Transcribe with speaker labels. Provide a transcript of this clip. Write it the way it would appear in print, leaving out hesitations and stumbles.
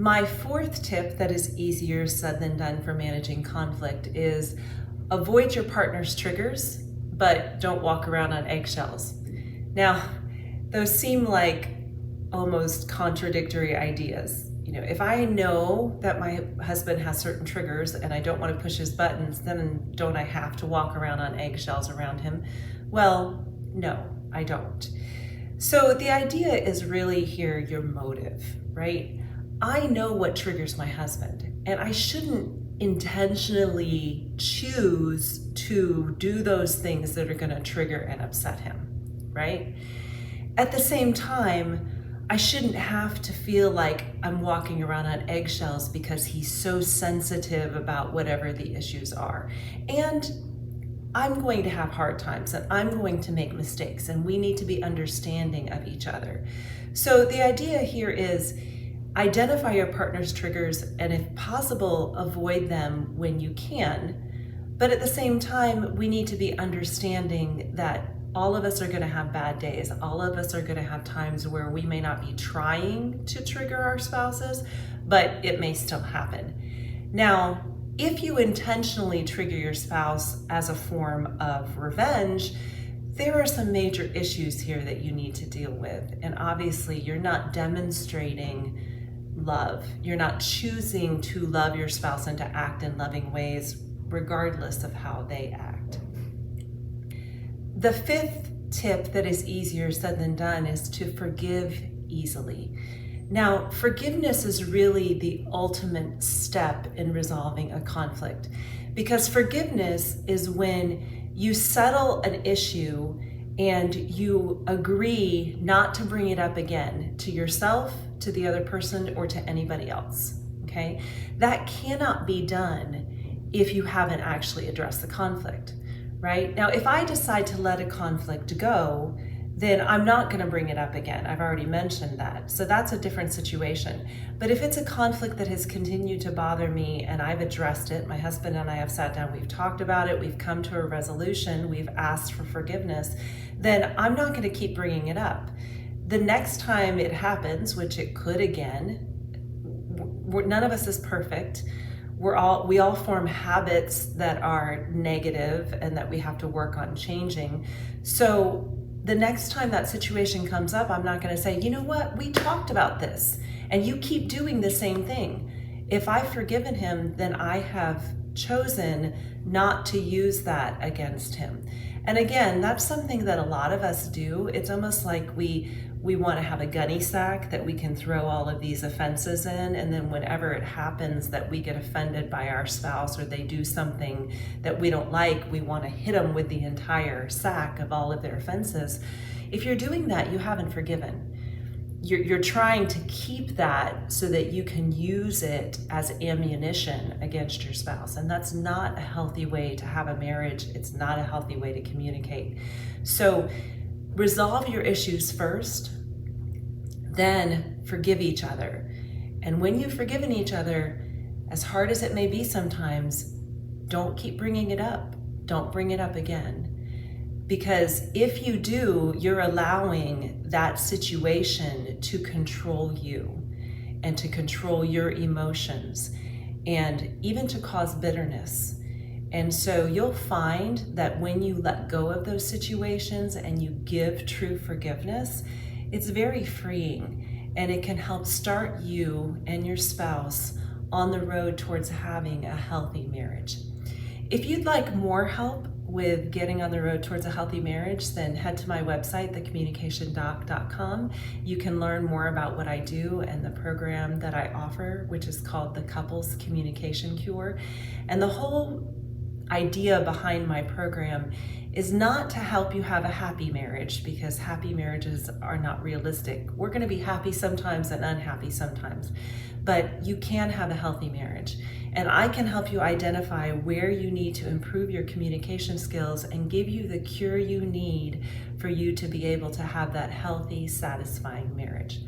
Speaker 1: My fourth tip that is easier said than done for managing conflict is avoid your partner's triggers, but don't walk around on eggshells. Now, those seem like almost contradictory ideas. If I know that my husband has certain triggers and I don't want to push his buttons, then don't I have to walk around on eggshells around him? Well, no, I don't. So the idea is really here your motive, right? I know what triggers my husband, and I shouldn't intentionally choose to do those things that are going to trigger and upset him, right? At the same time, I shouldn't have to feel like I'm walking around on eggshells because he's so sensitive about whatever the issues are. And I'm going to have hard times and I'm going to make mistakes, and we need to be understanding of each other. So the idea here is identify your partner's triggers and, if possible, avoid them when you can. But at the same time, we need to be understanding that all of us are going to have bad days. All of us are going to have times where we may not be trying to trigger our spouses, but it may still happen. Now, if you intentionally trigger your spouse as a form of revenge, there are some major issues here that you need to deal with. And obviously, you're not demonstrating love. You're not choosing to love your spouse and to act in loving ways, regardless of how they act. The fifth tip that is easier said than done is to forgive easily. Now, forgiveness is really the ultimate step in resolving a conflict, because forgiveness is when you settle an issue and you agree not to bring it up again to yourself, to the other person, or to anybody else, okay? That cannot be done if you haven't actually addressed the conflict. Right? Now, if I decide to let a conflict go, then I'm not going to bring it up again. I've already mentioned that. So that's a different situation. But if it's a conflict that has continued to bother me and I've addressed it, my husband and I have sat down, we've talked about it, we've come to a resolution, we've asked for forgiveness, then I'm not going to keep bringing it up. The next time it happens, which it could again, none of us is perfect. We all form habits that are negative and that we have to work on changing. So the next time that situation comes up, I'm not going to say, you know what, we talked about this and you keep doing the same thing. If I've forgiven him, then I have chosen not to use that against him. And again, that's something that a lot of us do. It's almost like we want to have a gunny sack that we can throw all of these offenses in, and then whenever it happens that we get offended by our spouse or they do something that we don't like, we want to hit them with the entire sack of all of their offenses. If you're doing that, you haven't forgiven. You're trying to keep that so that you can use it as ammunition against your spouse, and that's not a healthy way to have a marriage. It's not a healthy way to communicate. So resolve your issues first, then forgive each other. And when you've forgiven each other, as hard as it may be sometimes, don't keep bringing it up. Don't bring it up again. Because if you do, you're allowing that situation to control you and to control your emotions and even to cause bitterness. And so you'll find that when you let go of those situations and you give true forgiveness, it's very freeing, and it can help start you and your spouse on the road towards having a healthy marriage. If you'd like more help with getting on the road towards a healthy marriage, then head to my website, thecommunicationdoc.com. You can learn more about what I do and the program that I offer, which is called the Couples Communication Cure. And the whole idea behind my program is not to help you have a happy marriage, because happy marriages are not realistic. We're going to be happy sometimes and unhappy sometimes, but you can have a healthy marriage. And I can help you identify where you need to improve your communication skills and give you the cure you need for you to be able to have that healthy, satisfying marriage.